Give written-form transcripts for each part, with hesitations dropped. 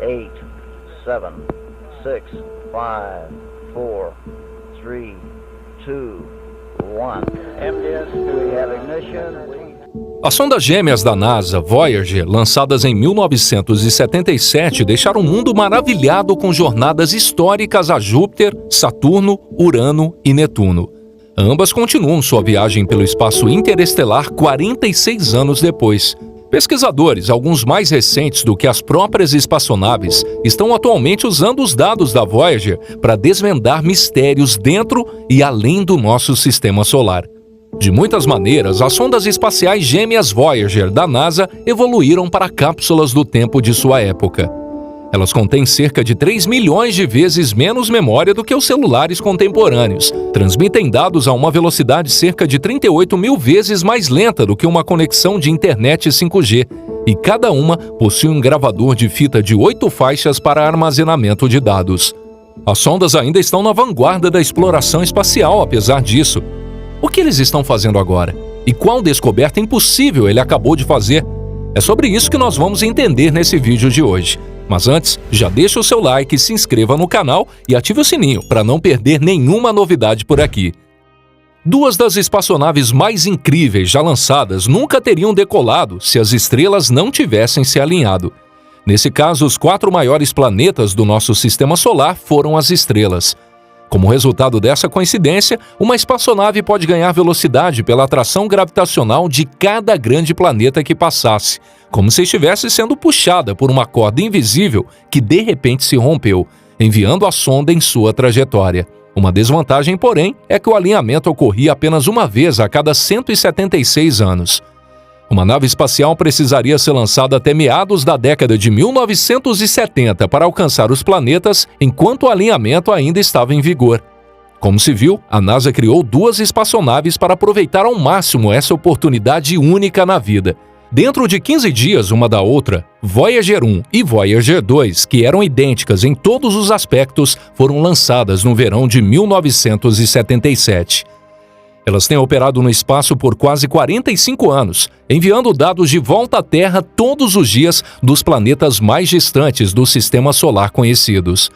8, 7, 6, 5, 4, 3, 2, 1. MDS, we have ignition. As sondas gêmeas da NASA, Voyager, lançadas em 1977, deixaram o mundo maravilhado com jornadas históricas a Júpiter, Saturno, Urano e Netuno. Ambas continuam sua viagem pelo espaço interestelar 46 anos depois. Pesquisadores, alguns mais recentes do que as próprias espaçonaves, estão atualmente usando os dados da Voyager para desvendar mistérios dentro e além do nosso sistema solar. De muitas maneiras, as sondas espaciais gêmeas Voyager da NASA evoluíram para cápsulas do tempo de sua época. Elas contêm cerca de 3 milhões de vezes menos memória do que os celulares contemporâneos, transmitem dados a uma velocidade cerca de 38 mil vezes mais lenta do que uma conexão de internet 5G, e cada uma possui um gravador de fita de 8 faixas para armazenamento de dados. As sondas ainda estão na vanguarda da exploração espacial, apesar disso. O que eles estão fazendo agora? E qual descoberta impossível ele acabou de fazer? É sobre isso que nós vamos entender nesse vídeo de hoje. Mas antes, já deixa o seu like, se inscreva no canal e ative o sininho para não perder nenhuma novidade por aqui. Duas das espaçonaves mais incríveis já lançadas nunca teriam decolado se as estrelas não tivessem se alinhado. Nesse caso, os 4 maiores planetas do nosso sistema solar foram as estrelas. Como resultado dessa coincidência, uma espaçonave pode ganhar velocidade pela atração gravitacional de cada grande planeta que passasse, como se estivesse sendo puxada por uma corda invisível que de repente se rompeu, enviando a sonda em sua trajetória. Uma desvantagem, porém, é que o alinhamento ocorria apenas uma vez a cada 176 anos. Uma nave espacial precisaria ser lançada até meados da década de 1970 para alcançar os planetas, enquanto o alinhamento ainda estava em vigor. Como se viu, a NASA criou 2 espaçonaves para aproveitar ao máximo essa oportunidade única na vida. Dentro de 15 dias uma da outra, Voyager 1 e Voyager 2, que eram idênticas em todos os aspectos, foram lançadas no verão de 1977. Elas têm operado no espaço por quase 45 anos, enviando dados de volta à Terra todos os dias dos planetas mais distantes do sistema solar conhecidos.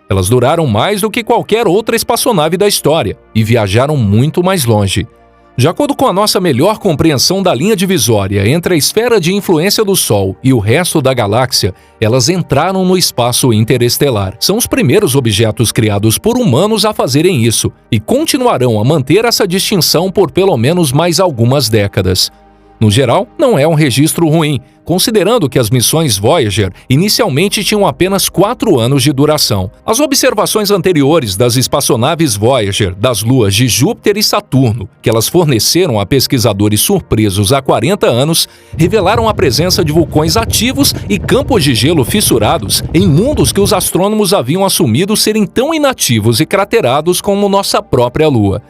Elas duraram mais do que qualquer outra espaçonave da história e viajaram muito mais longe. De acordo com a nossa melhor compreensão da linha divisória entre a esfera de influência do Sol e o resto da galáxia, elas entraram no espaço interestelar. São os primeiros objetos criados por humanos a fazerem isso e continuarão a manter essa distinção por pelo menos mais algumas décadas. No geral, não é um registro ruim, considerando que as missões Voyager inicialmente tinham apenas 4 anos de duração. As observações anteriores das espaçonaves Voyager das luas de Júpiter e Saturno, que elas forneceram a pesquisadores surpresos há 40 anos, revelaram a presença de vulcões ativos e campos de gelo fissurados em mundos que os astrônomos haviam assumido serem tão inativos e craterados como nossa própria Lua.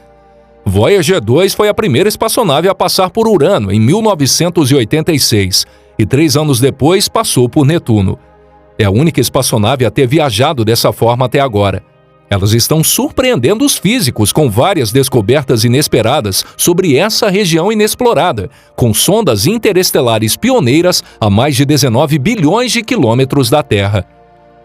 Voyager 2 foi a primeira espaçonave a passar por Urano em 1986 e 3 anos depois passou por Netuno. É a única espaçonave a ter viajado dessa forma até agora. Elas estão surpreendendo os físicos com várias descobertas inesperadas sobre essa região inexplorada, com sondas interestelares pioneiras a mais de 19 bilhões de quilômetros da Terra.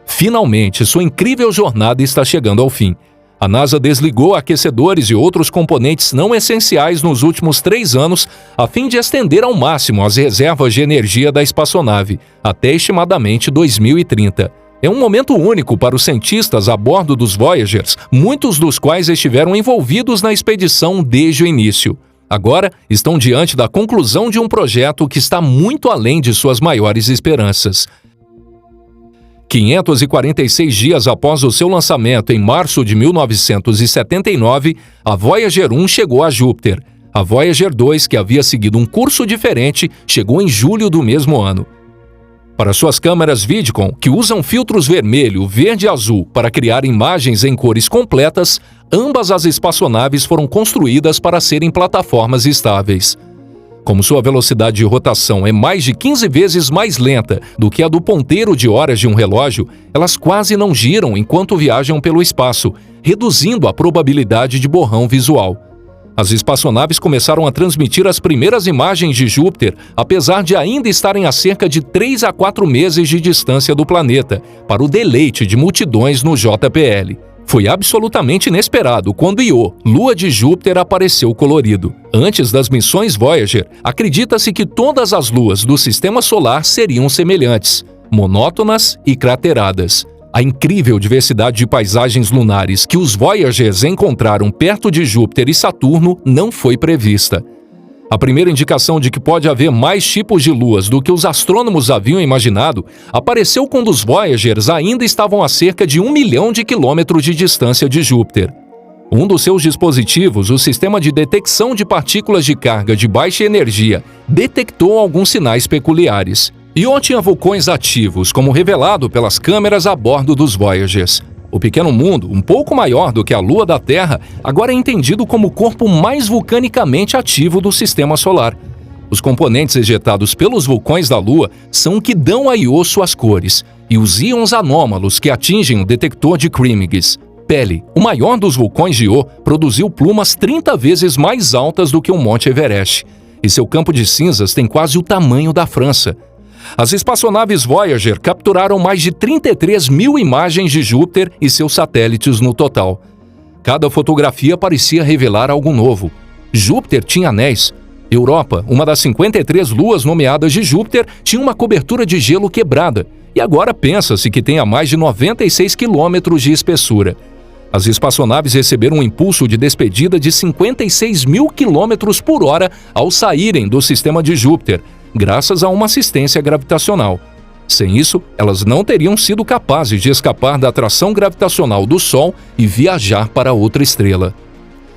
Finalmente, sua incrível jornada está chegando ao fim. A NASA desligou aquecedores e outros componentes não essenciais nos últimos 3 anos a fim de estender ao máximo as reservas de energia da espaçonave, até estimadamente 2030. É um momento único para os cientistas a bordo dos Voyagers, muitos dos quais estiveram envolvidos na expedição desde o início. Agora, estão diante da conclusão de um projeto que está muito além de suas maiores esperanças. 546 dias após o seu lançamento em março de 1979, a Voyager 1 chegou a Júpiter. A Voyager 2, que havia seguido um curso diferente, chegou em julho do mesmo ano. Para suas câmeras Vidicon, que usam filtros vermelho, verde e azul para criar imagens em cores completas, ambas as espaçonaves foram construídas para serem plataformas estáveis. Como sua velocidade de rotação é mais de 15 vezes mais lenta do que a do ponteiro de horas de um relógio, elas quase não giram enquanto viajam pelo espaço, reduzindo a probabilidade de borrão visual. As espaçonaves começaram a transmitir as primeiras imagens de Júpiter, apesar de ainda estarem a cerca de 3 a 4 meses de distância do planeta, para o deleite de multidões no JPL. Foi absolutamente inesperado quando Io, lua de Júpiter, apareceu colorido. Antes das missões Voyager, acredita-se que todas as luas do Sistema Solar seriam semelhantes, monótonas e crateradas. A incrível diversidade de paisagens lunares que os Voyagers encontraram perto de Júpiter e Saturno não foi prevista. A primeira indicação de que pode haver mais tipos de luas do que os astrônomos haviam imaginado apareceu quando os Voyagers ainda estavam a cerca de 1 milhão de quilômetros de distância de Júpiter. Um dos seus dispositivos, o Sistema de Detecção de Partículas de Carga de Baixa Energia, detectou alguns sinais peculiares. Io tinha vulcões ativos, como revelado pelas câmeras a bordo dos Voyagers. O pequeno mundo, um pouco maior do que a Lua da Terra, agora é entendido como o corpo mais vulcanicamente ativo do Sistema Solar. Os componentes ejetados pelos vulcões da Lua são o que dão a Io suas cores, e os íons anômalos que atingem o detector de Kremig's. Pele, o maior dos vulcões de Io, produziu plumas 30 vezes mais altas do que o Monte Everest, e seu campo de cinzas tem quase o tamanho da França. As espaçonaves Voyager capturaram mais de 33 mil imagens de Júpiter e seus satélites no total. Cada fotografia parecia revelar algo novo. Júpiter tinha anéis. Europa, uma das 53 luas nomeadas de Júpiter, tinha uma cobertura de gelo quebrada, e agora pensa-se que tenha mais de 96 quilômetros de espessura. As espaçonaves receberam um impulso de despedida de 56 mil quilômetros por hora ao saírem do sistema de Júpiter, graças a uma assistência gravitacional. Sem isso, elas não teriam sido capazes de escapar da atração gravitacional do Sol e viajar para outra estrela.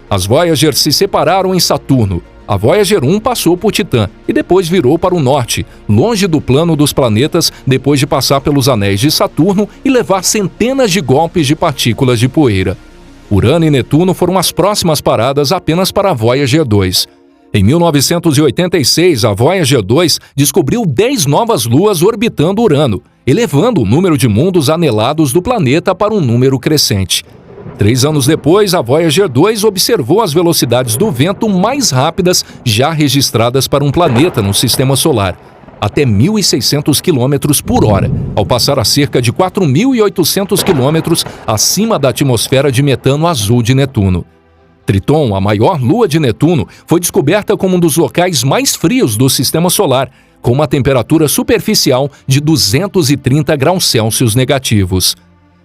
As Voyager se separaram em Saturno. A Voyager 1 passou por Titã e depois virou para o norte, longe do plano dos planetas, depois de passar pelos anéis de Saturno e levar centenas de golpes de partículas de poeira. Urano e Netuno foram as próximas paradas apenas para a Voyager 2. Em 1986, a Voyager 2 descobriu 10 novas luas orbitando Urano, elevando o número de mundos anelados do planeta para um número crescente. 3 anos depois, a Voyager 2 observou as velocidades do vento mais rápidas já registradas para um planeta no Sistema Solar, até 1.600 km por hora, ao passar a cerca de 4.800 km acima da atmosfera de metano azul de Netuno. Triton, a maior lua de Netuno, foi descoberta como um dos locais mais frios do Sistema Solar, com uma temperatura superficial de 230 graus Celsius negativos.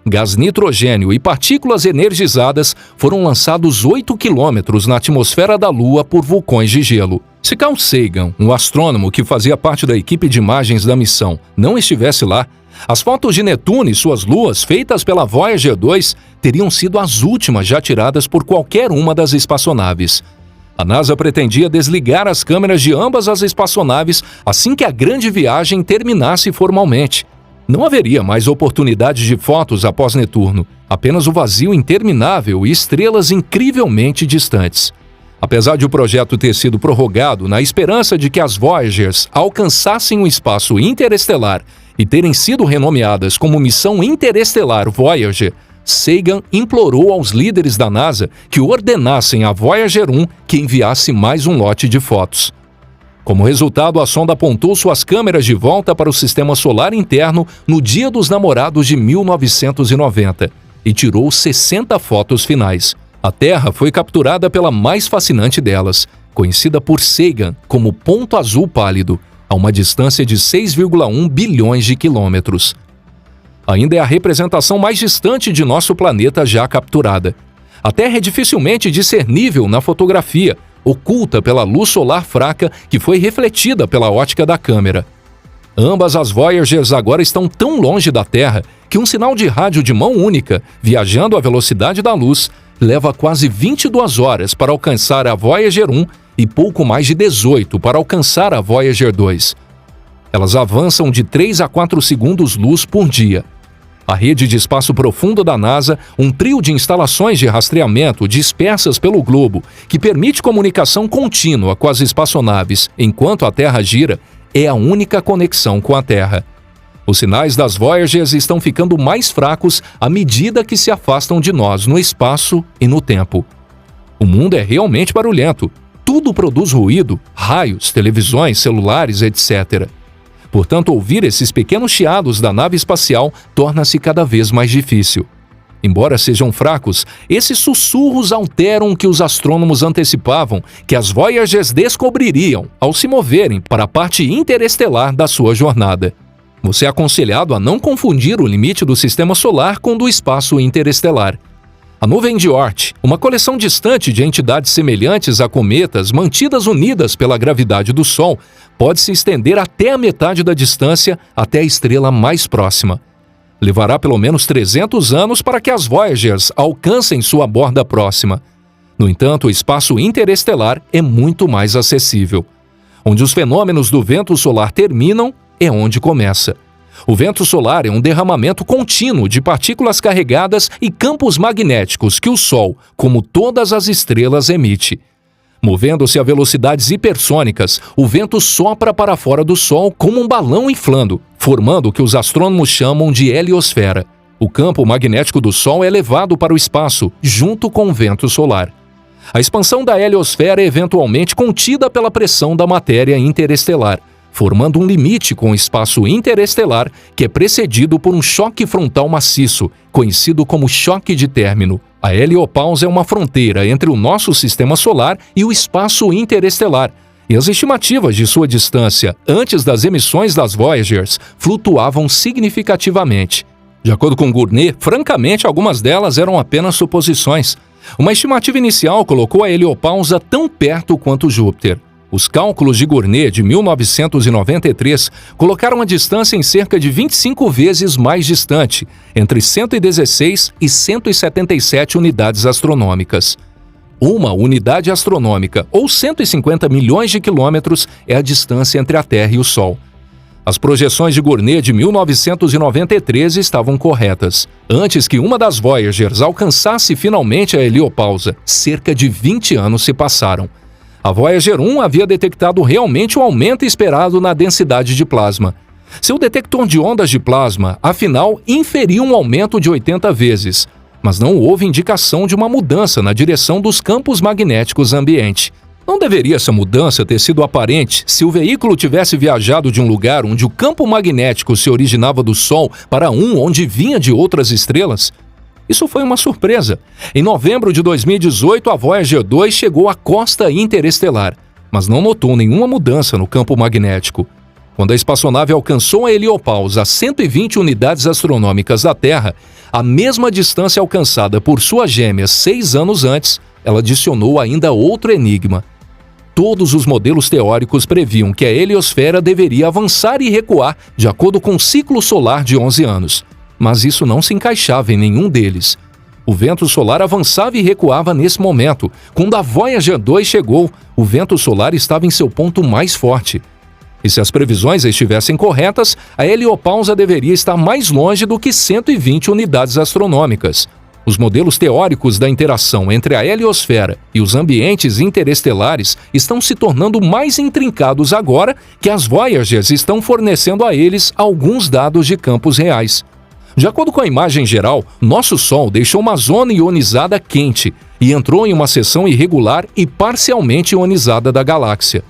Gás nitrogênio e partículas energizadas foram lançados 8 quilômetros na atmosfera da Lua por vulcões de gelo. Se Carl Sagan, um astrônomo que fazia parte da equipe de imagens da missão, não estivesse lá, as fotos de Netuno e suas luas feitas pela Voyager 2 teriam sido as últimas já tiradas por qualquer uma das espaçonaves. A NASA pretendia desligar as câmeras de ambas as espaçonaves assim que a grande viagem terminasse formalmente. Não haveria mais oportunidade de fotos após Netuno, apenas o vazio interminável e estrelas incrivelmente distantes. Apesar de o projeto ter sido prorrogado na esperança de que as Voyagers alcançassem o espaço interestelar e terem sido renomeadas como Missão Interestelar Voyager, Sagan implorou aos líderes da NASA que ordenassem à Voyager 1 que enviasse mais um lote de fotos. Como resultado, a sonda apontou suas câmeras de volta para o Sistema Solar interno no Dia dos Namorados de 1990 e tirou 60 fotos finais. A Terra foi capturada pela mais fascinante delas, conhecida por Sagan como ponto azul pálido, a uma distância de 6,1 bilhões de quilômetros. Ainda é a representação mais distante de nosso planeta já capturada. A Terra é dificilmente discernível na fotografia, oculta pela luz solar fraca que foi refletida pela ótica da câmera. Ambas as Voyagers agora estão tão longe da Terra que um sinal de rádio de mão única, viajando à velocidade da luz, leva quase 22 horas para alcançar a Voyager 1 e pouco mais de 18 para alcançar a Voyager 2. Elas avançam de 3 a 4 segundos-luz por dia. A rede de espaço profundo da NASA, um trio de instalações de rastreamento dispersas pelo globo, que permite comunicação contínua com as espaçonaves enquanto a Terra gira, é a única conexão com a Terra. Os sinais das Voyagers estão ficando mais fracos à medida que se afastam de nós no espaço e no tempo. O mundo é realmente barulhento. Tudo produz ruído, raios, televisões, celulares, etc. Portanto, ouvir esses pequenos chiados da nave espacial torna-se cada vez mais difícil. Embora sejam fracos, esses sussurros alteram o que os astrônomos antecipavam que as Voyagers descobririam ao se moverem para a parte interestelar da sua jornada. Você é aconselhado a não confundir o limite do sistema solar com o do espaço interestelar. A nuvem de Oort, uma coleção distante de entidades semelhantes a cometas mantidas unidas pela gravidade do Sol, pode se estender até a metade da distância até a estrela mais próxima. Levará pelo menos 300 anos para que as Voyagers alcancem sua borda próxima. No entanto, o espaço interestelar é muito mais acessível. Onde os fenômenos do vento solar terminam, é onde começa. O vento solar é um derramamento contínuo de partículas carregadas e campos magnéticos que o Sol, como todas as estrelas, emite. Movendo-se a velocidades hipersônicas, o vento sopra para fora do Sol como um balão inflando, formando o que os astrônomos chamam de heliosfera. O campo magnético do Sol é levado para o espaço, junto com o vento solar. A expansão da heliosfera é eventualmente contida pela pressão da matéria interestelar, formando um limite com o espaço interestelar que é precedido por um choque frontal maciço, conhecido como choque de término. A heliopausa é uma fronteira entre o nosso sistema solar e o espaço interestelar, e as estimativas de sua distância antes das emissões das Voyagers flutuavam significativamente. De acordo com Gournay, francamente, algumas delas eram apenas suposições. Uma estimativa inicial colocou a heliopausa tão perto quanto Júpiter. Os cálculos de Gournay de 1993 colocaram a distância em cerca de 25 vezes mais distante, entre 116 e 177 unidades astronômicas. Uma unidade astronômica, ou 150 milhões de quilômetros, é a distância entre a Terra e o Sol. As projeções de Gournay de 1993 estavam corretas. Antes que uma das Voyagers alcançasse finalmente a heliopausa, cerca de 20 anos se passaram. A Voyager 1 havia detectado realmente o aumento esperado na densidade de plasma. Seu detector de ondas de plasma, afinal, inferiu um aumento de 80 vezes, mas não houve indicação de uma mudança na direção dos campos magnéticos ambiente. Não deveria essa mudança ter sido aparente se o veículo tivesse viajado de um lugar onde o campo magnético se originava do Sol para um onde vinha de outras estrelas? Isso foi uma surpresa. Em novembro de 2018, a Voyager 2 chegou à costa interestelar, mas não notou nenhuma mudança no campo magnético. Quando a espaçonave alcançou a heliopausa a 120 unidades astronômicas da Terra, a mesma distância alcançada por suas gêmeas 6 anos antes, ela adicionou ainda outro enigma. Todos os modelos teóricos previam que a heliosfera deveria avançar e recuar de acordo com o ciclo solar de 11 anos. Mas isso não se encaixava em nenhum deles. O vento solar avançava e recuava nesse momento. Quando a Voyager 2 chegou, o vento solar estava em seu ponto mais forte. E se as previsões estivessem corretas, a heliopausa deveria estar mais longe do que 120 unidades astronômicas. Os modelos teóricos da interação entre a heliosfera e os ambientes interestelares estão se tornando mais intrincados agora que as Voyagers estão fornecendo a eles alguns dados de campos reais. De acordo com a imagem geral, nosso Sol deixou uma zona ionizada quente e entrou em uma seção irregular e parcialmente ionizada da galáxia.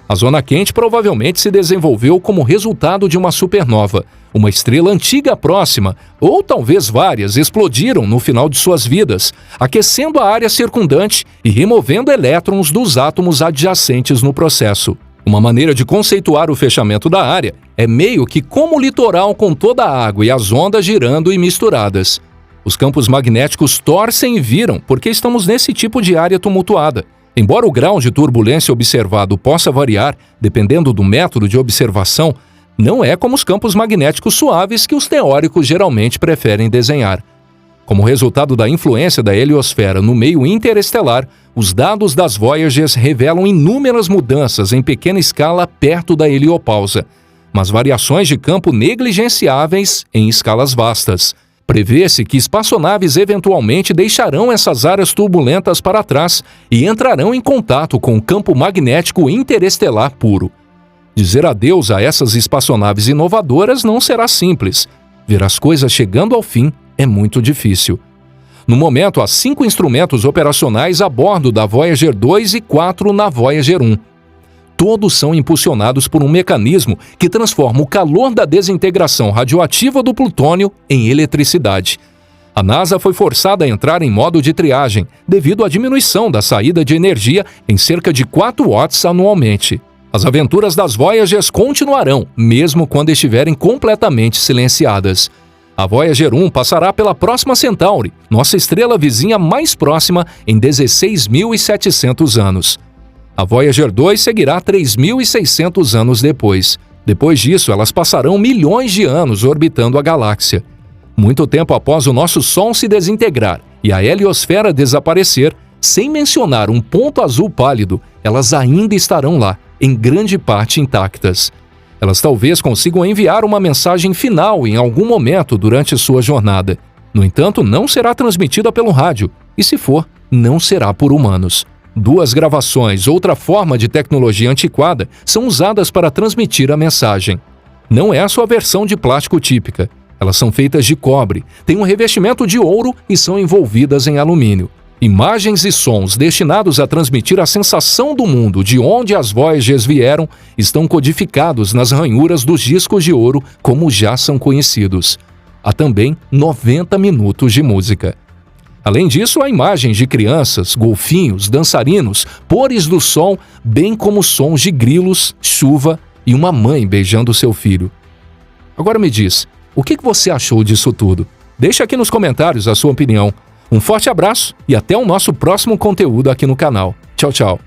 A zona quente provavelmente se desenvolveu como resultado de uma supernova. Uma estrela antiga próxima, ou talvez várias, explodiram no final de suas vidas, aquecendo a área circundante e removendo elétrons dos átomos adjacentes no processo. Uma maneira de conceituar o fechamento da área é meio que como o litoral com toda a água e as ondas girando e misturadas. Os campos magnéticos torcem e viram porque estamos nesse tipo de área tumultuada. Embora o grau de turbulência observado possa variar, dependendo do método de observação, não é como os campos magnéticos suaves que os teóricos geralmente preferem desenhar. Como resultado da influência da heliosfera no meio interestelar, os dados das Voyagers revelam inúmeras mudanças em pequena escala perto da heliopausa, mas variações de campo negligenciáveis em escalas vastas. Prevê-se que espaçonaves eventualmente deixarão essas áreas turbulentas para trás e entrarão em contato com o campo magnético interestelar puro. Dizer adeus a essas espaçonaves inovadoras não será simples. Ver as coisas chegando ao fim é muito difícil. No momento, há 5 instrumentos operacionais a bordo da Voyager 2 e 4 na Voyager 1. Todos são impulsionados por um mecanismo que transforma o calor da desintegração radioativa do plutônio em eletricidade. A NASA foi forçada a entrar em modo de triagem devido à diminuição da saída de energia em cerca de 4 watts anualmente. As aventuras das Voyagers continuarão, mesmo quando estiverem completamente silenciadas. A Voyager 1 passará pela próxima Centauri, nossa estrela vizinha mais próxima, em 16.700 anos. A Voyager 2 seguirá 3.600 anos depois. Depois disso, elas passarão milhões de anos orbitando a galáxia. Muito tempo após o nosso Sol se desintegrar e a heliosfera desaparecer, sem mencionar um ponto azul pálido, elas ainda estarão lá, em grande parte intactas. Elas talvez consigam enviar uma mensagem final em algum momento durante sua jornada. No entanto, não será transmitida pelo rádio, e se for, não será por humanos. 2 gravações, outra forma de tecnologia antiquada, são usadas para transmitir a mensagem. Não é a sua versão de plástico típica. Elas são feitas de cobre, têm um revestimento de ouro e são envolvidas em alumínio. Imagens e sons destinados a transmitir a sensação do mundo de onde as Voyagers vieram estão codificados nas ranhuras dos discos de ouro como já são conhecidos. Há também 90 minutos de música. Além disso, há imagens de crianças, golfinhos, dançarinos, pores do sol, bem como sons de grilos, chuva e uma mãe beijando seu filho. Agora me diz, o que você achou disso tudo? Deixa aqui nos comentários a sua opinião. Um forte abraço e até o nosso próximo conteúdo aqui no canal. Tchau, tchau.